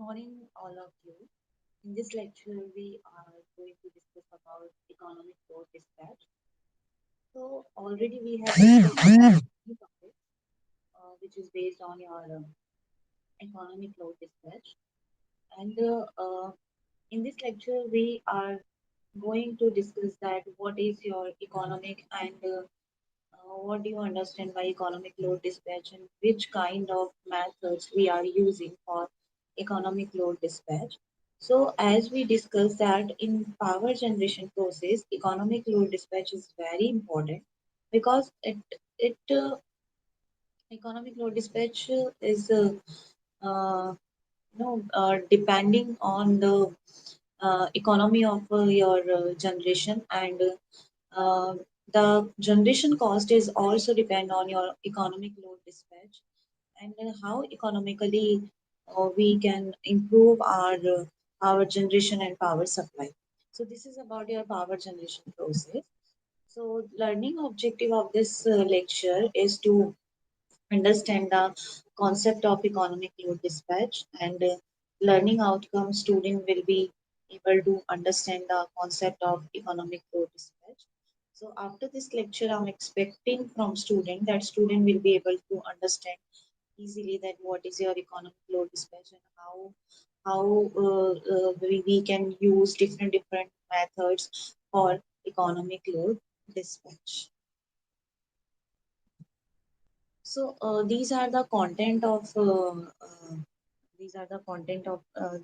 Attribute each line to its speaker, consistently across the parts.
Speaker 1: Morning, all of you. In this lecture, we are going to discuss about economic load dispatch. So already we have discussed about many topics, which is based on your economic load dispatch. And in this lecture, we are going to discuss that what is your economic and what do you understand by economic load dispatch and which kind of methods we are using for economic load dispatch. So as we discussed that in power generation process, economic load dispatch is very important because it economic load dispatch is depending on the economy of your generation and uh, the generation cost is also depend on your economic load dispatch and how economically we can improve our power generation and power supply. So this is about your power generation process. So learning objective of this lecture is to understand the concept of economic load dispatch and learning outcome student will be able to understand the concept of economic load dispatch. So after this lecture I'm expecting from student that student will be able to understand easily that what is your economic load dispatch and how we can use different methods for economic load dispatch. So these are the content of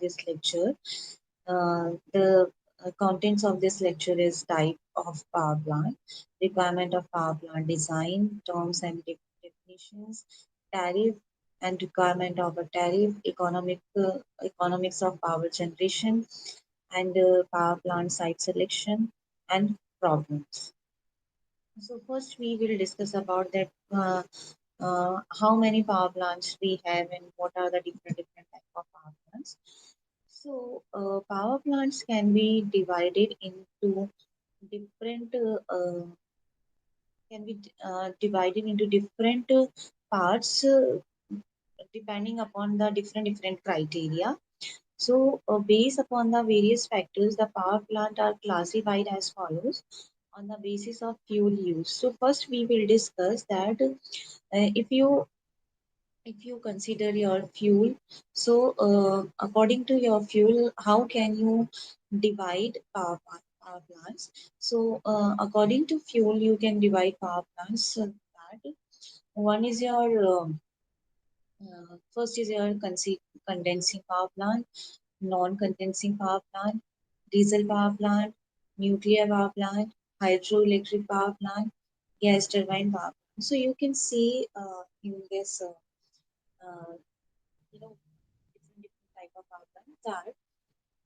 Speaker 1: this lecture. The contents of this lecture is type of power plant, requirement of power plant design, terms and definitions, tariff and requirement of a tariff, economics of power generation, and power plant site selection and problems. So first we will discuss about that how many power plants we have and what are the different type of power plants. So power plants can be divided into different divided into different parts depending upon the different criteria. So based upon the various factors, the power plant are classified as follows on the basis of fuel use. So first we will discuss that if you consider your fuel, so according to your fuel how can you divide power plants. So according to fuel you can divide power plants so that one is your first is your condensing power plant, non-condensing power plant, diesel power plant, nuclear power plant, hydroelectric power plant, gas turbine power plant. So you can see in this uh, you know different type of power plant that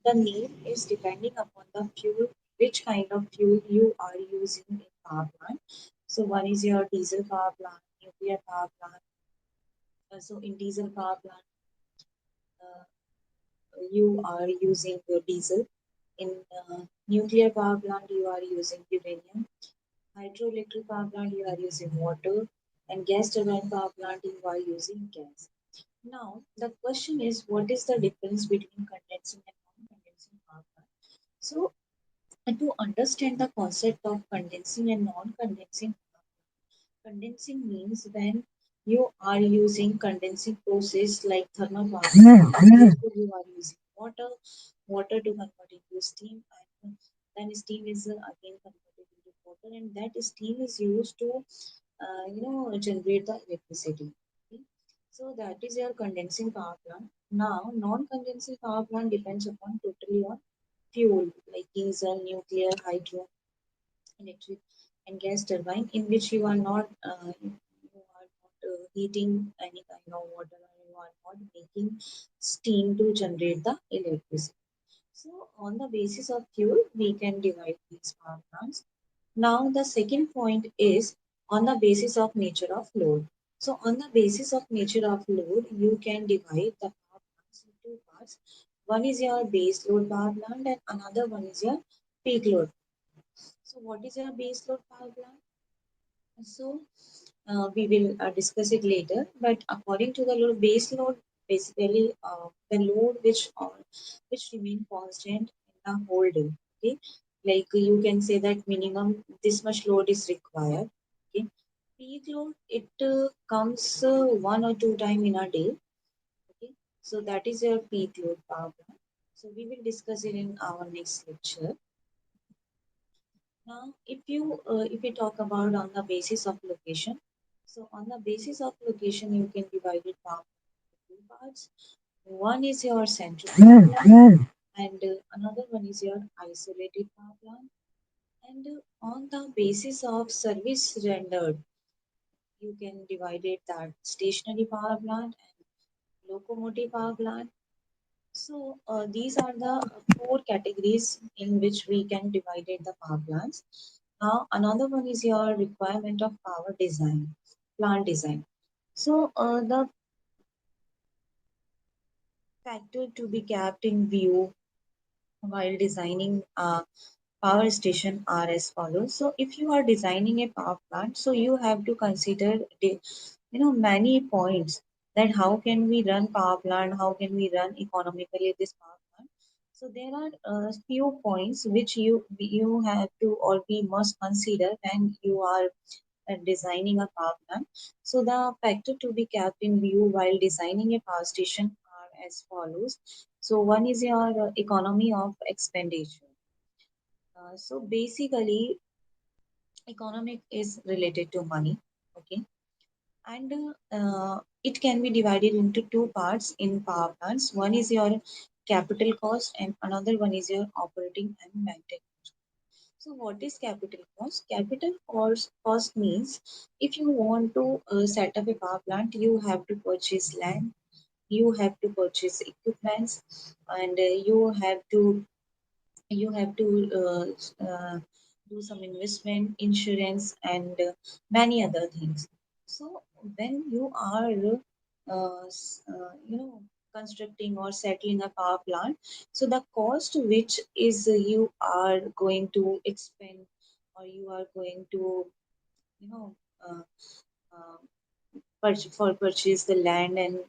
Speaker 1: the name is depending upon the fuel, which kind of fuel you are using in power plant. So one is your diesel power plant, nuclear power plant. So in diesel power plant, uh, you are using your diesel. In nuclear power plant, you are using uranium. Hydroelectric power plant, you are using water. And gas turbine power plant, you are using gas. Now, the question is, what is the difference between condensing and non-condensing power plant? So, to understand the concept of condensing and non-condensing, condensing means when you are using condensing process like thermal power plant, you are using water to convert into steam, and then steam is again converted into water, and that steam is used to generate the electricity. Okay? So that is your condensing power plant. Now, non-condensing power plant depends upon totally on fuel like diesel, nuclear, hydro, electric, and gas turbine, in which you are not heating any kind of water, or you are not making steam to generate the electricity. So, on the basis of fuel, we can divide these power plants. Now, the second point is on the basis of nature of load. So, on the basis of nature of load, you can divide the power plants into two parts. One is your base load power plant, and another one is your peak load. So, what is your base load power plant? So, we will discuss it later. But according to the load, base load basically the load which remain constant in the whole day. Okay, like you can say that minimum this much load is required. Okay, peak load it comes one or two time in a day. Okay, so that is your peak load power plant. So we will discuss it in our next lecture. Now, if we talk about on the basis of location, so on the basis of location, you can divide it down into two parts. One is your central power plant, and another one is your isolated power plant. And on the basis of service rendered, you can divide it that stationary power plant and locomotive power plant. So these are the four categories in which we can divide it the power plants. Now another one is your requirement of power design, plant design. So the factor to be kept in view while designing a power station are as follows. So if you are designing a power plant, so you have to consider many points that how can we run power plant, how can we run economically this power plant. So there are a few points which you have to or we must consider when you are designing a power plant. So the factor to be kept in view while designing a power station are as follows. So one is your economy of expenditure. So basically, economic is related to money. Okay, and it can be divided into two parts in power plants. One is your capital cost, and another one is your operating and maintenance. So, what is capital cost? Capital cost means if you want to set up a power plant, you have to purchase land, you have to purchase equipments, and you have to do some investment, insurance, and many other things. So when you are constructing or settling a power plant, so the cost which is you are going to expend or you are going to you know uh, uh, for purchase the land and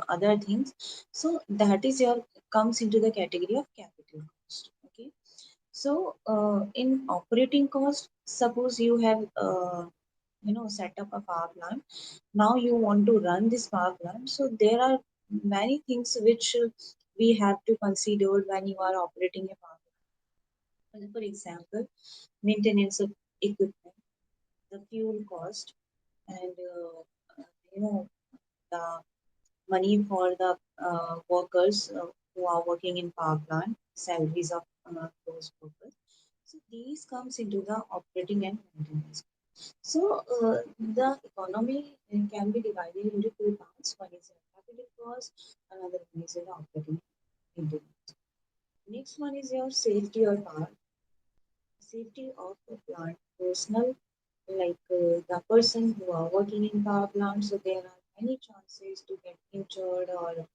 Speaker 1: other things, so that is your comes into the category of capital cost. Okay, so in operating cost, suppose you have set up a power plant. Now you want to run this power plant. So there are many things which we have to consider when you are operating a power plant. For example, maintenance of equipment, the fuel cost, and you know the money for the workers who are working in power plant, salaries of those workers. So these comes into the operating and maintenance. So the economy can be divided into two parts. One is your capital cost, another one is your operating and maintenance. Next one is your safety or power. Safety of the plant personnel, like the person who are working in power plant. So there are many chances to get injured or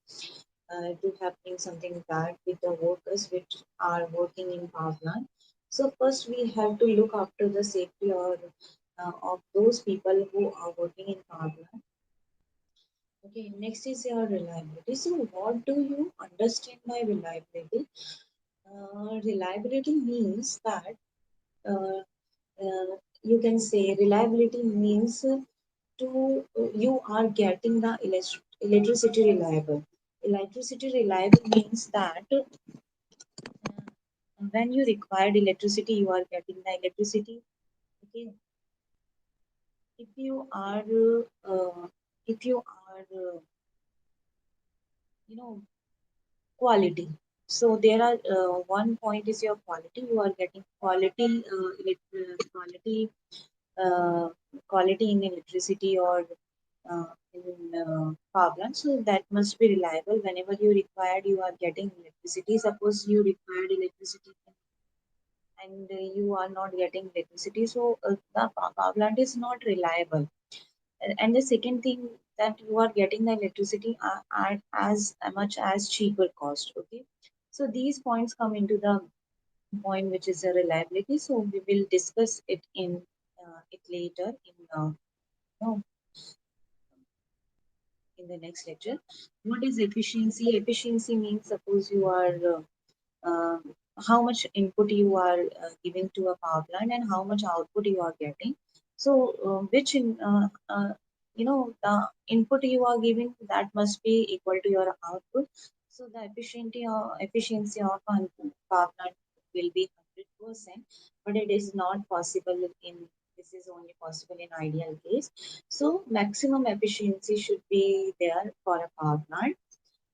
Speaker 1: to happening something bad with the workers which are working in power plant. So first we have to look after the safety or of those people who are working in power plant. Okay, next is your reliability. So what do you understand by reliability? Reliability means that uh, you can say reliability means you are getting the electricity reliable. Electricity reliable means that when you required electricity, you are getting the electricity. Okay, if you are if you are you know quality. So there are one point is your quality. You are getting quality uh, quality in electricity or in power plant. So that must be reliable. Whenever you required, you are getting electricity. Suppose you required electricity and you are not getting electricity, so the power plant is not reliable. And the second thing that you are getting the electricity at as much as cheaper cost. Okay, so these points come into the point which is a reliability. So we will discuss it in it later in no, in the next lecture. What is efficiency? Efficiency means suppose you are uh, how much input you are giving to a power plant and how much output you are getting. So, which in the input you are giving that must be equal to your output. So the efficiency of a power plant will be 100%, but it is not possible in this is only possible in ideal case. So maximum efficiency should be there for a power plant.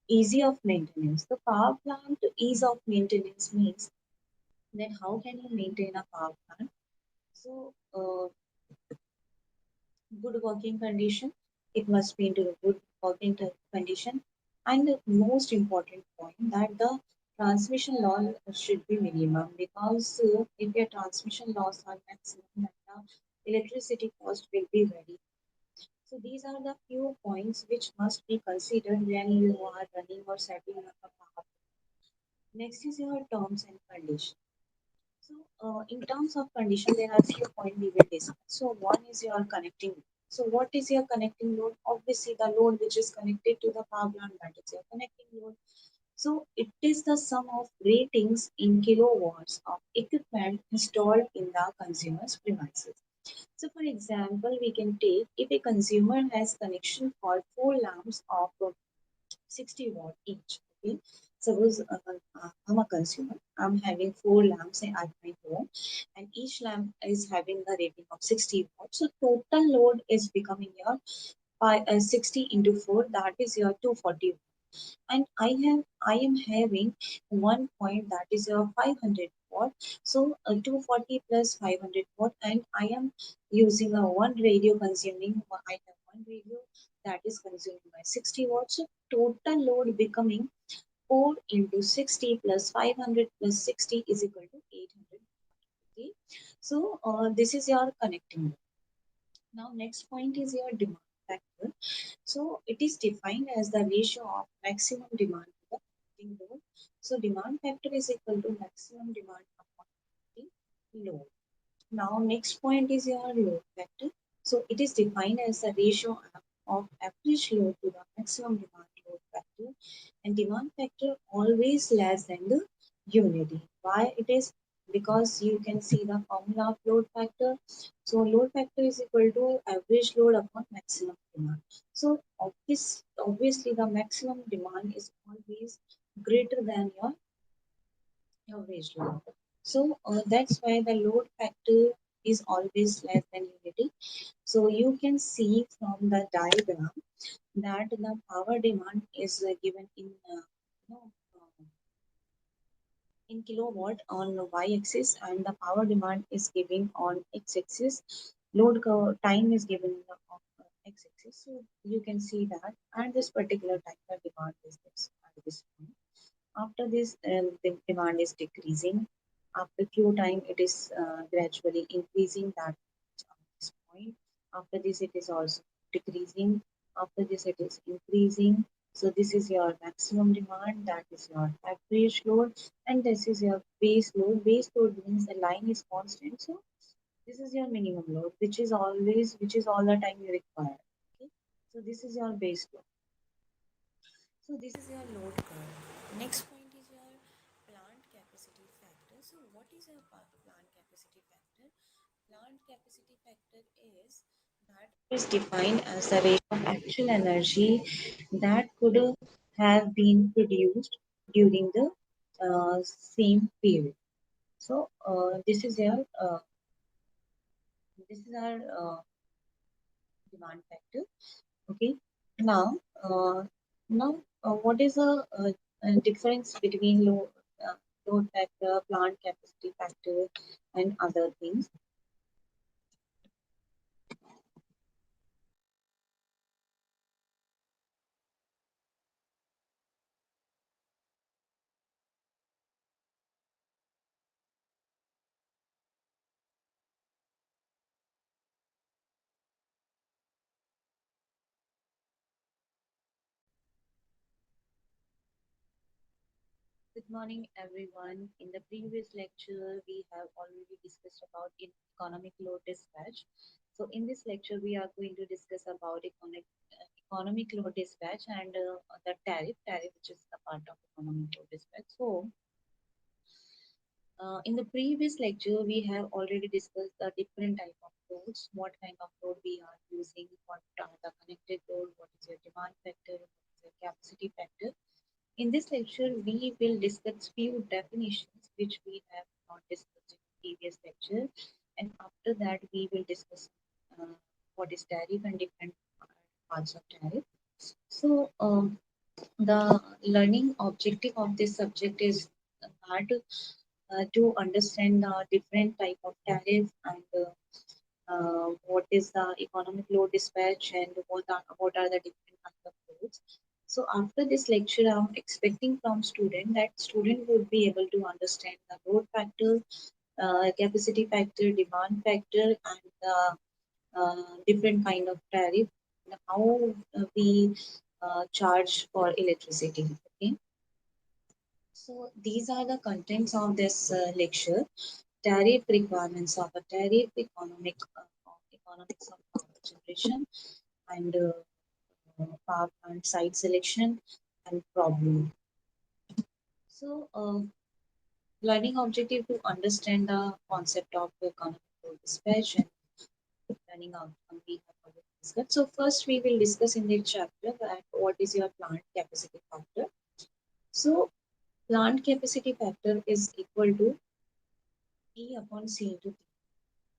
Speaker 1: Easy of maintenance. The power plant ease of maintenance means that how can you maintain a power plant? So, good working condition. It must be into a good working condition. And the most important point that the transmission loss should be minimum because if your transmission loss are maximum, then the electricity cost will be very. So these are the few points which must be considered when you are running or setting up a power. Next is your terms and conditions. So, in terms of condition, there are few points we will discuss. So, one is your connecting load. So, what is your connecting load? Obviously, the load which is connected to the power plant, that is your connecting load. So, it is the sum of ratings in kilowatts of equipment installed in the consumer's premises. So, for example, we can take if a consumer has connection for four lamps of 60 watt each. Okay. Suppose I'm a consumer, I'm having four lamps at my home, and each lamp is having a rating of 60 watts. So total load is becoming your by 60 into 4, that is your 240. And I am having one point that is your 500 watt. So 240 plus 500 watt, and I am using a one radio consuming. I have one radio that is consuming by 60 watts. So total load becoming 4 into 60 plus 500 plus 60 is equal to 800. Okay. So this is your connecting. Now next point is your demand factor. So it is defined as the ratio of maximum demand to the connecting load. So demand factor is equal to maximum demand upon connecting load. Now next point is your load factor. So it is defined as the ratio of average load to the maximum demand load factor, and demand factor always less than the unity. Why it is? Because you can see the formula of load factor. So load factor is equal to average load upon maximum demand. So obviously the maximum demand is always greater than your average load. So that's why the load factor is always less than unity. So you can see from the diagram that the power demand is given in you know, uh, in kilowatt on the y-axis, and the power demand is given on x-axis. Load time is given on x-axis. So you can see that at this particular time the demand is this at this point. After this, the demand is decreasing. After few time, it is gradually increasing. That at this point. After this, it is also decreasing. After this, it is increasing. So this is your maximum demand. That is your average load, and this is your base load. Base load means the line is constant. So this is your minimum load, which is all the time you require. Okay. So this is your base load. So this is your load curve. Next point is your plant capacity factor. So what is your plant capacity factor? Plant capacity factor is that is defined as the rate of actual energy that could have been produced during the same period. So this is our demand factor. Okay. Now, what is the difference between load factor, plant capacity factor, and other things? Good morning, everyone. In the previous lecture, we have already discussed about economic load dispatch. So, in this lecture, we are going to discuss about economic load dispatch and the tariff which is the part of economic load dispatch. So in the previous lecture, we have already discussed the different type of loads, what kind of load we are using, what are the connected load, what is your demand factor, what is your capacity factor. In this lecture, we will discuss few definitions which we have not discussed in the previous lecture, and after that, we will discuss what is tariff and different parts of tariff. So, the learning objective of this subject is that to understand the different type of tariff and what is the economic load dispatch and what are the different kinds of loads. So after this lecture, I'm expecting from student that student would be able to understand the load factor, capacity factor, demand factor, and the different kind of tariff, and how we charge for electricity. Okay. So these are the contents of this lecture. Tariff requirements of a tariff, economics of power generation, and power plant site selection and problem. So learning objective to understand the concept of economic load dispatch and learning outcome we have already discussed. So first we will discuss in this chapter that what is your plant capacity factor. So plant capacity factor is equal to E upon C into P,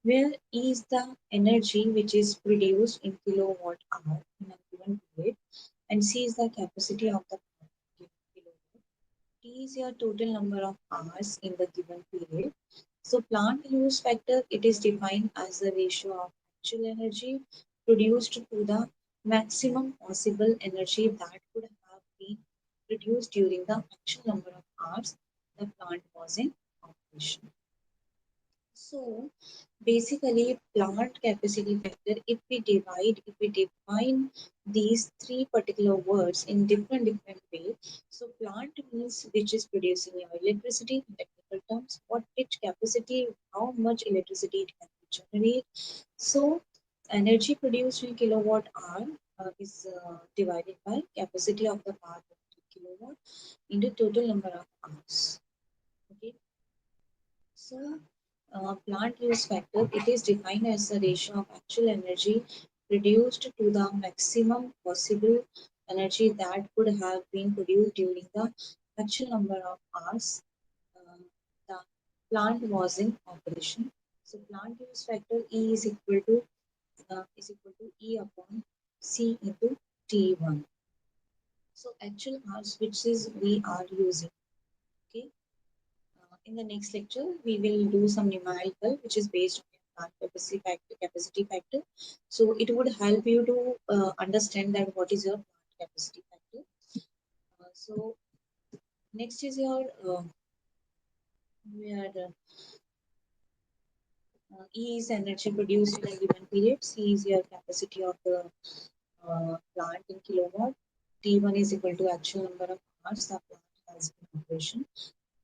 Speaker 1: where E is the energy which is produced in kilowatt hour in a given period, and C is the capacity of the plant in kilowatt. T is your total number of hours in the given period. So plant use factor, it is defined as the ratio of actual energy produced to the maximum possible energy that could have been produced during the actual number of hours the plant was in operation. So basically, plant capacity factor, if we define these three particular words in different way. So plant means which is producing your electricity in technical terms, what its capacity, how much electricity it can generate. So energy produced in kilowatt hour is divided by capacity of the power kilowatt into total number of hours. Okay. So, plant use factor, it is defined as the ratio of actual energy produced to the maximum possible energy that could have been produced during the actual number of hours the plant was in operation. So, plant use factor E is equal to E upon C into T1. So, actual hours which is we are using. Okay. In the next lecture, we will do some numerical, which is based on plant capacity factor. So it would help you to understand that what is your plant capacity factor. So next is your where E is energy produced in a given period. C is your capacity of the plant in kilowatt. T1 is equal to actual number of hours the plant has been in operation.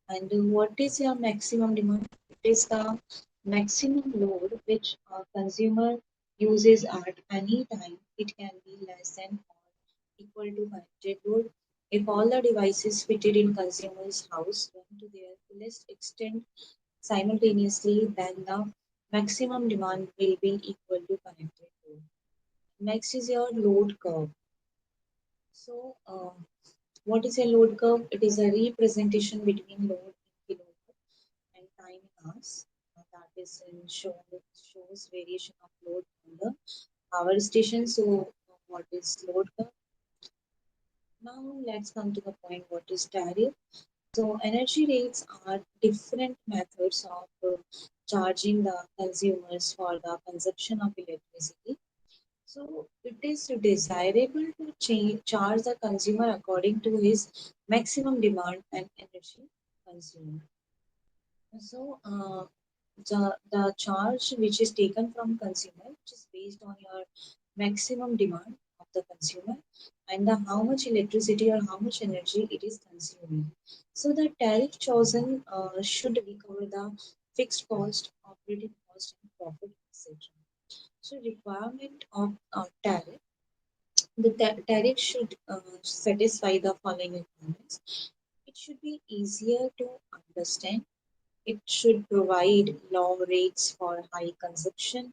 Speaker 1: And what is your maximum demand? It is the maximum load which a consumer uses at any time. It can be less than or equal to 100 load. If all the devices fitted in consumer's house run to their fullest extent simultaneously, then the maximum demand will be equal to 100 load. Next is your load curve. So, what is a load curve? It is a representation between load in kilowatt and time in hours. That is shows variation of load on the power station. So, what is load curve? Now, let's come to the point what is tariff. So, energy rates are different methods of charging the consumers for the consumption of electricity. So it is desirable to charge the consumer according to his maximum demand and energy consumed. So the charge which is taken from consumer, which is based on your maximum demand of the consumer and the how much electricity or how much energy it is consuming. So the tariff chosen should recover the fixed cost, operating cost, and profit, etc. So requirement of tariff. The tariff should satisfy the following requirements. It should be easier to understand. It should provide low rates for high consumption.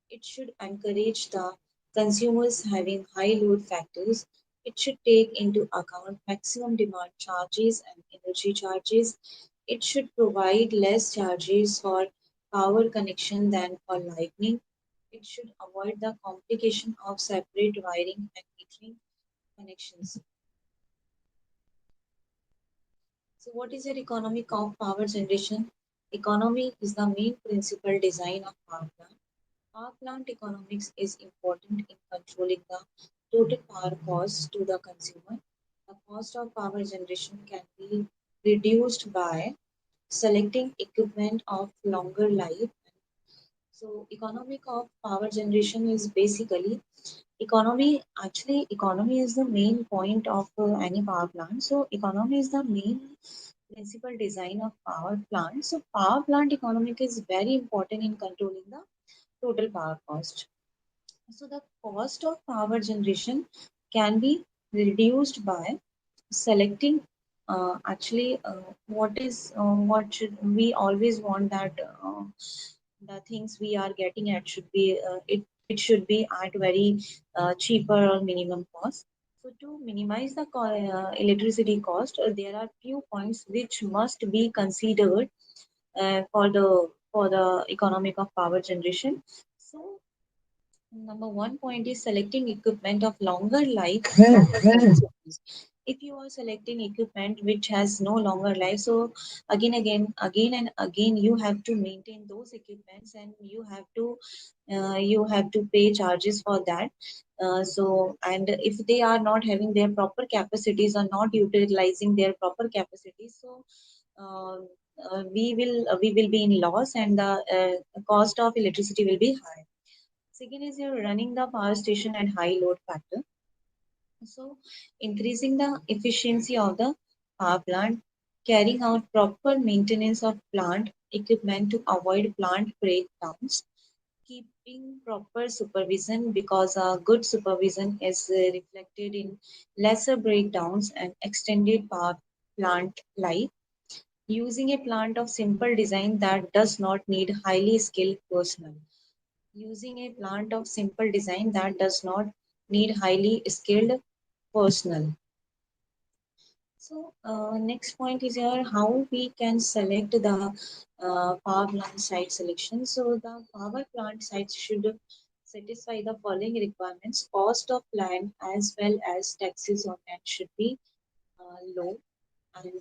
Speaker 1: It should encourage the consumers having high load factors. It should take into account maximum demand charges and energy charges. It should provide less charges for power connection than for lightning. It should avoid the complication of separate wiring and metering connections. So, what is your economic of power generation? Economy is the main principal design of power plant. Power plant economics is important in controlling the total power cost to the consumer. The cost of power generation can be reduced by selecting equipment of longer life. So, economic of power generation is basically economy is the main point of any power plant. So, economy is the main principal design of power plant. So, power plant economic is very important in controlling the total power cost. So the cost of power generation can be reduced by selecting what should we always want that the things we are getting at should be it should be at very cheaper or minimum cost. So to minimize the electricity cost, there are few points which must be considered for the economic of power generation. So number one point is selecting equipment of longer life. If you are selecting equipment which has no longer life, so again and again, you have to maintain those equipments and you have to pay charges for that. And if they are not having their proper capacities or not utilizing their proper capacities, so uh, we will be in loss and the cost of electricity will be high. Second is you're running the power station at high load factor. So increasing the efficiency of the power plant, carrying out proper maintenance of plant equipment to avoid plant breakdowns, keeping proper supervision because good supervision is reflected in lesser breakdowns and extended power plant life, using a plant of simple design that does not need highly skilled personnel, using a plant of simple design that does not need highly skilled personnel. So next point is here how we can select the power plant site selection. So the power plant sites should satisfy the following requirements. Cost of land as well as taxes on land should be low, and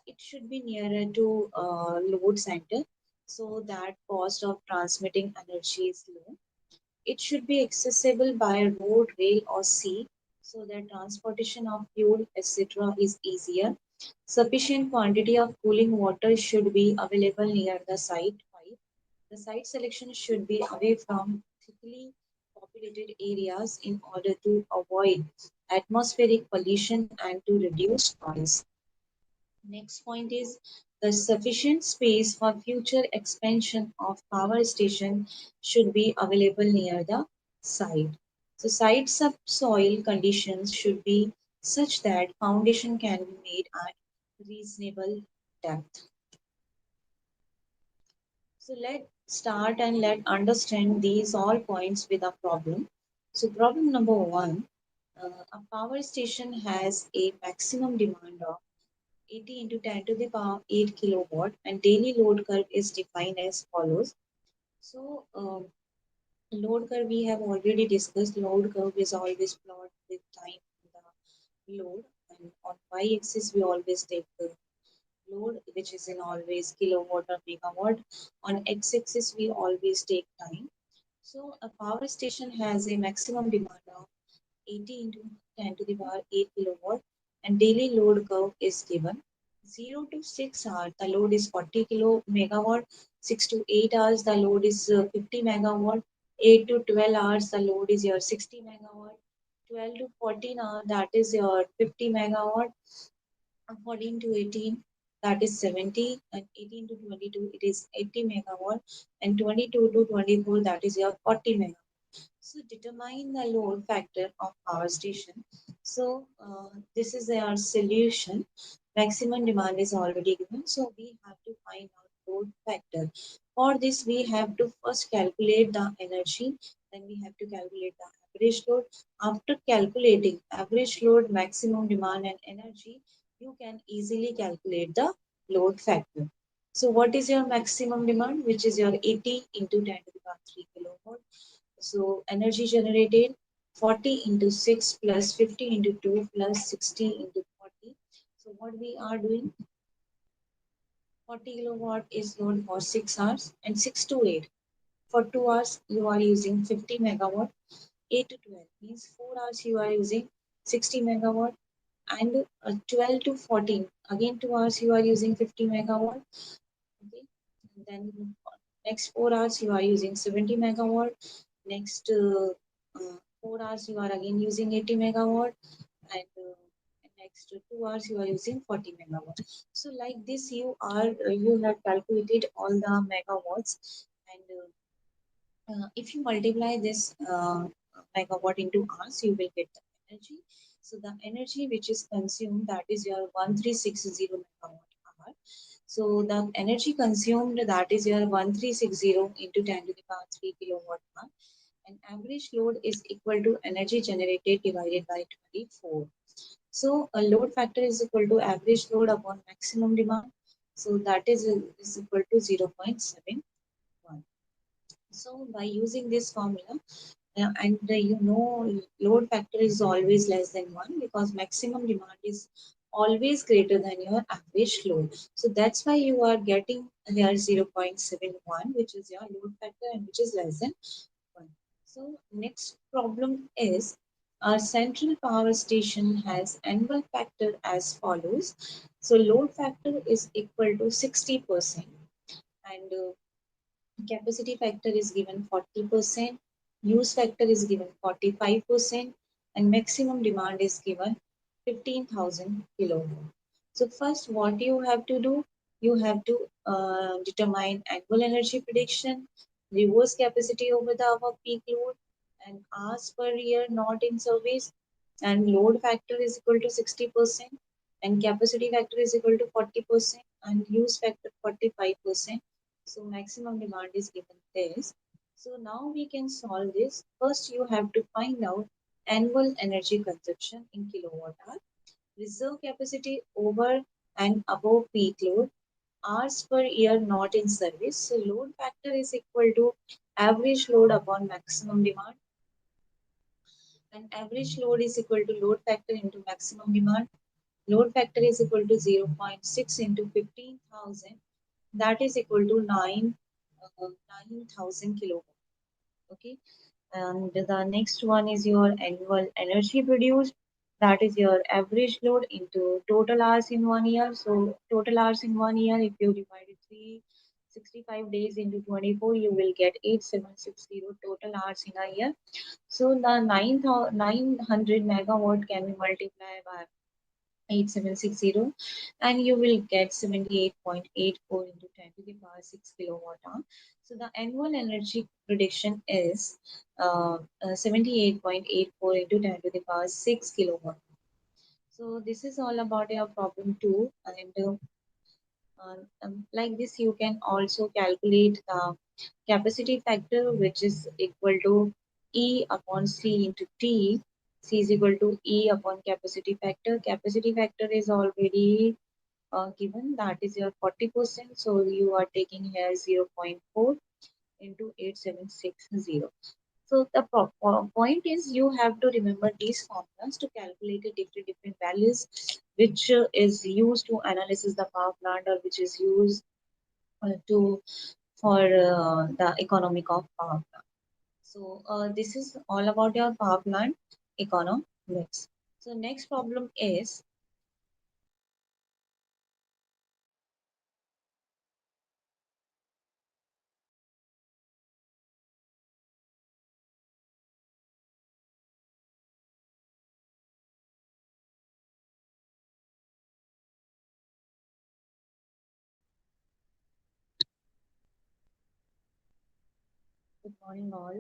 Speaker 1: it should be nearer to load center so that cost of transmitting energy is low. It should be accessible by road, rail, or sea so that transportation of fuel, etc., is easier. Sufficient quantity of cooling water should be available near the site. 5. The site selection should be away from thickly populated areas in order to avoid atmospheric pollution and to reduce noise. Next point is the sufficient space for future expansion of power station should be available near the site. So site subsoil conditions should be such that foundation can be made at reasonable depth. So let's start and let understand these all points with a problem. So problem number one, a power station has a maximum demand of 80 into 10 to the power 8 kilowatt and daily load curve is defined as follows. So load curve we have already discussed. Load curve is always plotted with time the load, and on y-axis we always take the load which is in always kilowatt or megawatt. On x-axis we always take time. So a power station has a maximum demand of 80 into 10 to the power 8 kilowatt and daily load curve is given. 0 to 6 hours the load is 40 kilo megawatt, 6 to 8 hours the load is 50 megawatt, 8 to 12 hours the load is your 60 megawatt, 12 to 14 hours that is your 50 megawatt, 14 to 18 that is 70, and 18 to 22 it is 80 megawatt, and 22 to 24 that is your 40 megawatt. So determine the load factor of power station. So this is our solution. Maximum demand is already given, so we have to find out load factor. For this, we have to first calculate the energy, then we have to calculate the average load. After calculating average load, maximum demand, and energy, you can easily calculate the load factor. So what is your maximum demand, which is your 80 into 10 to the power 3 kilowatt. So energy generated 40 into 6 plus 50 into 2 plus 60 into 40. So what we are doing, 40 kilowatt is load for 6 hours and 6 to 8. For 2 hours you are using 50 megawatt. 8 to 12 means 4 hours you are using 60 megawatt, and 12 to 14 again 2 hours you are using 50 megawatt. Okay, and then next 4 hours you are using 70 megawatt. Next 4 hours you are again using 80 megawatt, and next 2 hours you are using 40 megawatt. So like this you have calculated all the megawatts, and if you multiply this megawatt into hours, you will get the energy. So the energy which is consumed, that is your 1360 megawatt hour. So the energy consumed, that is your 1360 into 10 to the power 3 kilowatt hour. And average load is equal to energy generated divided by 24. So a load factor is equal to average load upon maximum demand. So that is equal to 0.71. So by using this formula, and load factor is always less than 1 because maximum demand is always greater than your average load. So that's why you are getting here 0.71, which is your load factor and which is less than 1. So next problem is, our central power station has annual factor as follows. So load factor is equal to 60%, and capacity factor is given 40%, use factor is given 45%, and maximum demand is given 15,000 kilowatt. So first what you have to do, you have to determine annual energy prediction, reverse capacity over the hour peak load, and hours per year not in service, and load factor is equal to 60%, and capacity factor is equal to 40%, and use factor 45%. So maximum demand is given this. So now we can solve this. First you have to find out annual energy consumption in kilowatt hour, reserve capacity over and above peak load, hours per year not in service. So load factor is equal to average load upon maximum demand, and average load is equal to load factor into maximum demand. Load factor is equal to 0.6 into 15,000, that is equal to 9,000 kilowatt. Okay, and the next one is your annual energy produced, that is your average load into total hours in 1 year. So total hours in 1 year, if you divide it 365 days into 24, you will get 8760 total hours in a year. So the 900 megawatt can be multiplied by 8760, and you will get 78.84 into 10 to the power 6 kilowatt hour. So the annual energy prediction is 78.84 into 10 to the power 6 kilowatt. So this is all about your problem 2, and like this you can also calculate the capacity factor, which is equal to E upon C into T. C is equal to E upon capacity factor. Capacity factor is already given, that is your 40%. So you are taking here 0.4 into 8760. So the point is you have to remember these formulas to calculate the different values, which is used to analysis the power plant, or which is used to for the economic of power plant. So this is all about your power plant economics. So next problem is, good morning all.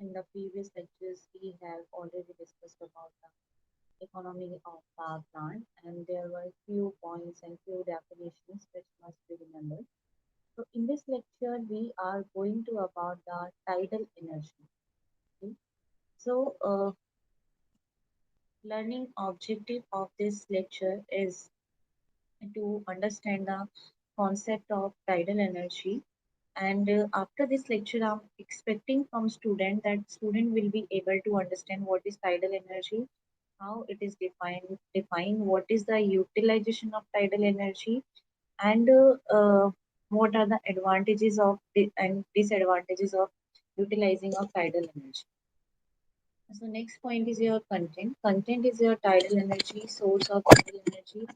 Speaker 1: In the previous lectures, we have already discussed about the economy of power plant, and there were few points and few definitions which must be remembered. So in this lecture, we are going to about the tidal energy. Okay? So learning objective of this lecture is to understand the concept of tidal energy. And after this lecture, I'm expecting from student that student will be able to understand what is tidal energy, how it is defined, what is the utilization of tidal energy, and what are the advantages of and disadvantages of utilizing of tidal energy. So next point is your content. Content is your tidal energy, source of tidal energy,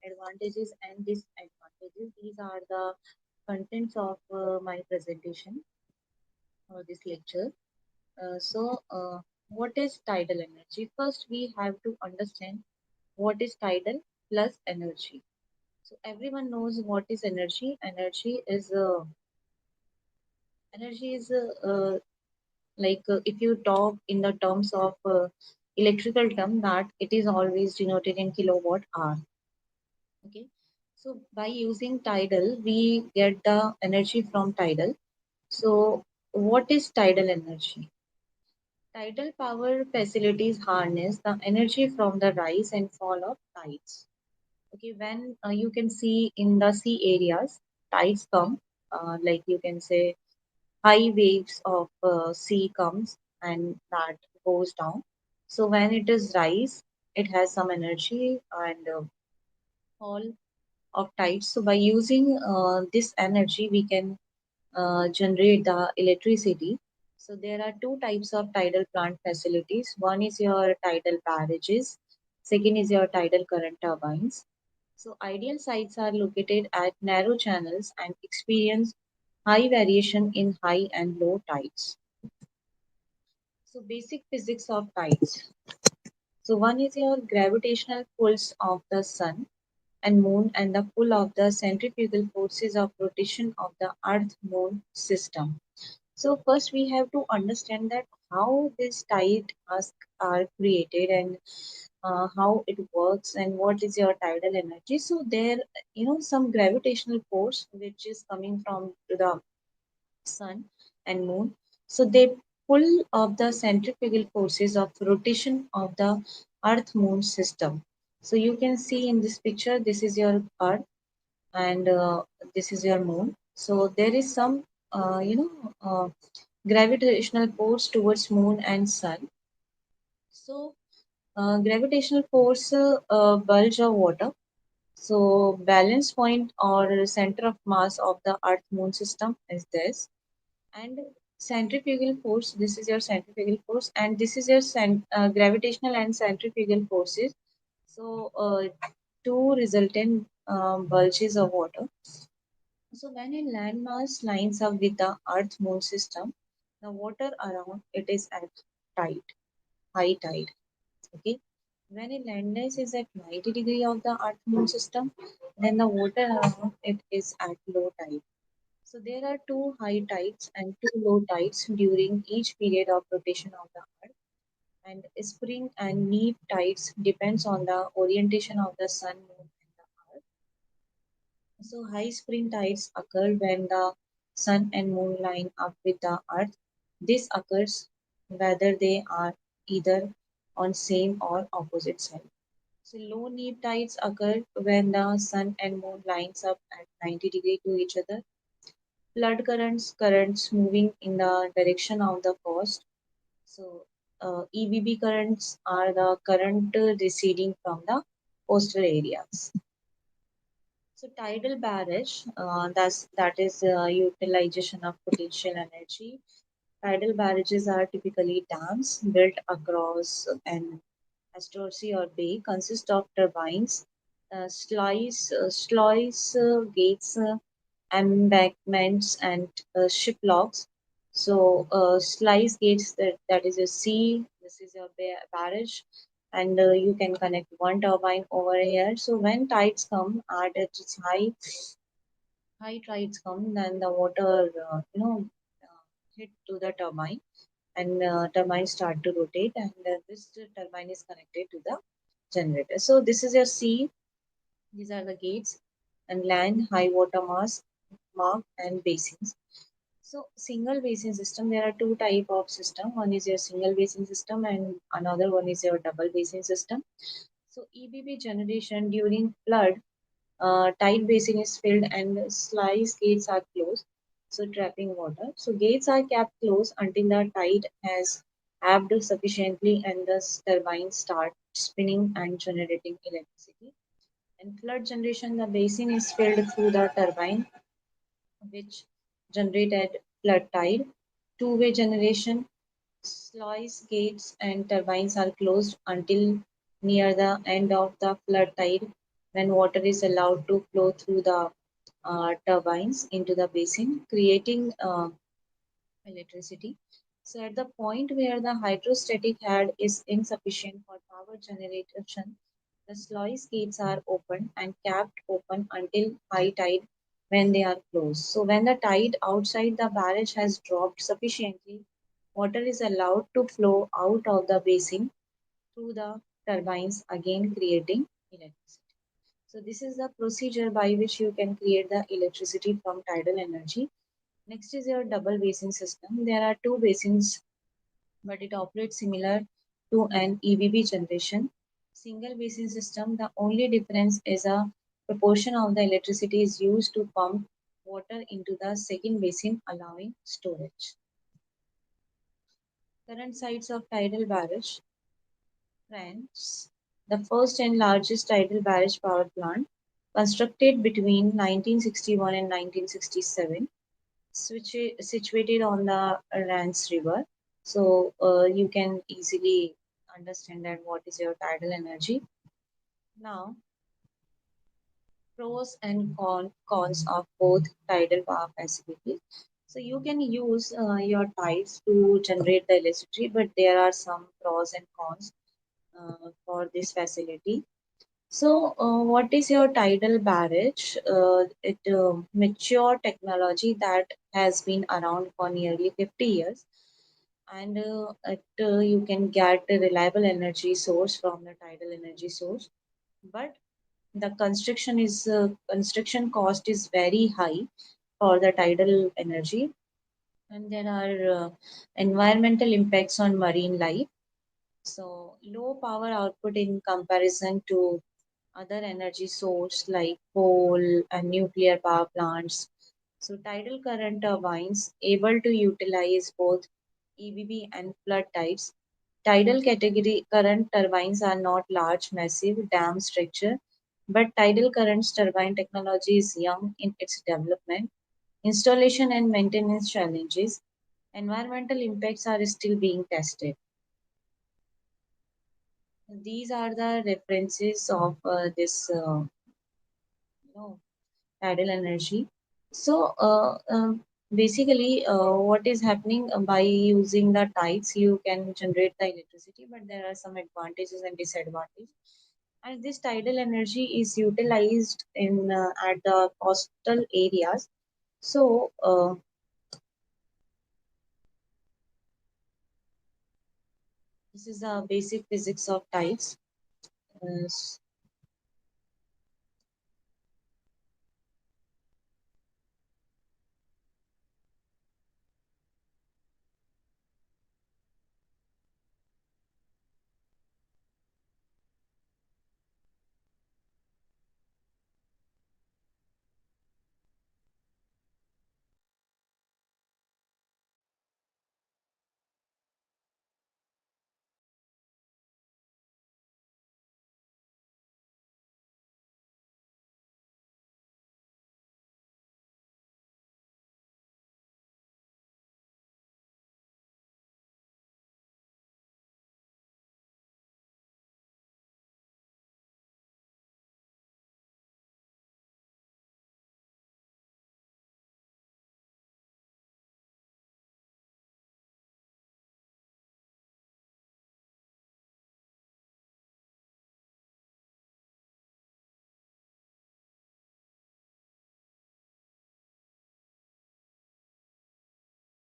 Speaker 1: advantages and disadvantages. These are the contents of my presentation or this lecture. What is tidal energy? First, we have to understand what is tidal plus energy. So everyone knows what is energy. Energy is if you talk in the terms of electrical term, that it is always denoted in kilowatt hour. Okay. So by using tidal, we get the energy from tidal. So what is tidal energy? Tidal power facilities harness the energy from the rise and fall of tides. Okay, when you can see in the sea areas, tides come, like you can say high waves of sea comes and that goes down. So when it is rise, it has some energy and fall of tides. So by using this energy, we can generate the electricity. So there are two types of tidal plant facilities. One is your tidal barrages, second is your tidal current turbines. So ideal sites are located at narrow channels and experience high variation in high and low tides. So basic physics of tides. So one is your gravitational pulls of the sun and moon and the pull of the centrifugal forces of rotation of the earth moon system. So first we have to understand that how these tide are created and how it works and what is your tidal energy. So there, some gravitational force which is coming from the sun and moon. So they pull of the centrifugal forces of rotation of the earth moon system. So you can see in this picture, this is your earth and this is your moon. So there is some, gravitational force towards moon and sun. So gravitational force bulge of water. So balance point or center of mass of the earth moon system is this, and centrifugal force, this is your centrifugal force and this is your gravitational and centrifugal forces. So two resultant bulges of water. So when a landmass lines up with the earth moon system, the water around it is at tide, high tide. Okay. When a landmass is at 90 degree of the earth moon system, then the water around it is at low tide. So there are two high tides and two low tides during each period of rotation of the earth. And spring and neap tides depends on the orientation of the sun, moon, and the earth. So high spring tides occur when the sun and moon line up with the earth. This occurs whether they are either on same or opposite side. So low neap tides occur when the sun and moon lines up at 90 degree to each other. Flood currents moving in the direction of the coast. So EBB currents are the current receding from the coastal areas. So tidal barrage, that is utilization of potential energy. Tidal barrages are typically dams built across an estuary or bay, consist of turbines, sluice gates, embankments, and ship locks. So, sluice gates, that is a sea, this is your barrage, and you can connect one turbine over here. So, when tides come at its high tides come, then the water, hit to the turbine and turbine start to rotate, and this turbine is connected to the generator. So this is your sea. These are the gates, and land, high water mark, and basins. So single basin system, there are two type of system. One is your single basin system and another one is your double basin system. So EBB generation during flood, tide basin is filled and sluice gates are closed, so trapping water. So gates are kept closed until the tide has ebbed sufficiently and the turbines start spinning and generating electricity. In flood generation, the basin is filled through the turbine, which generate at flood tide. Two-way generation, sluice gates and turbines are closed until near the end of the flood tide, when water is allowed to flow through the turbines into the basin, creating electricity. So at the point where the hydrostatic head is insufficient for power generation, the sluice gates are opened and kept open until high tide, when they are closed. So when the tide outside the barrage has dropped sufficiently, water is allowed to flow out of the basin through the turbines, again creating electricity. So this is the procedure by which you can create the electricity from tidal energy. Next is your double basin system. There are two basins, but it operates similar to an EBB generation. Single basin system, the only difference is a proportion of the electricity is used to pump water into the second basin, allowing storage. Current sites of tidal barrage. France, the first and largest tidal barrage power plant, constructed between 1961 and 1967, situated on the Rance River. So you can easily understand that what is your tidal energy. Now, pros and cons of both tidal power facilities. So you can use your tides to generate the electricity, but there are some pros and cons for this facility. So, what is your tidal barrage? It mature technology that has been around for nearly 50 years, and you can get a reliable energy source from the tidal energy source. But the construction cost is very high for the tidal energy, and there are environmental impacts on marine life. So, low power output in comparison to other energy source like coal and nuclear power plants. So tidal current turbines able to utilize both EBB and flood tides. Tidal category current turbines are not large, massive dam structure, but tidal currents turbine technology is young in its development. Installation and maintenance challenges. Environmental impacts are still being tested. These are the references of this tidal energy. So basically, what is happening by using the tides, you can generate the electricity, but there are some advantages and disadvantages. And this tidal energy is utilized in at the coastal areas. So this is the basic physics of tides.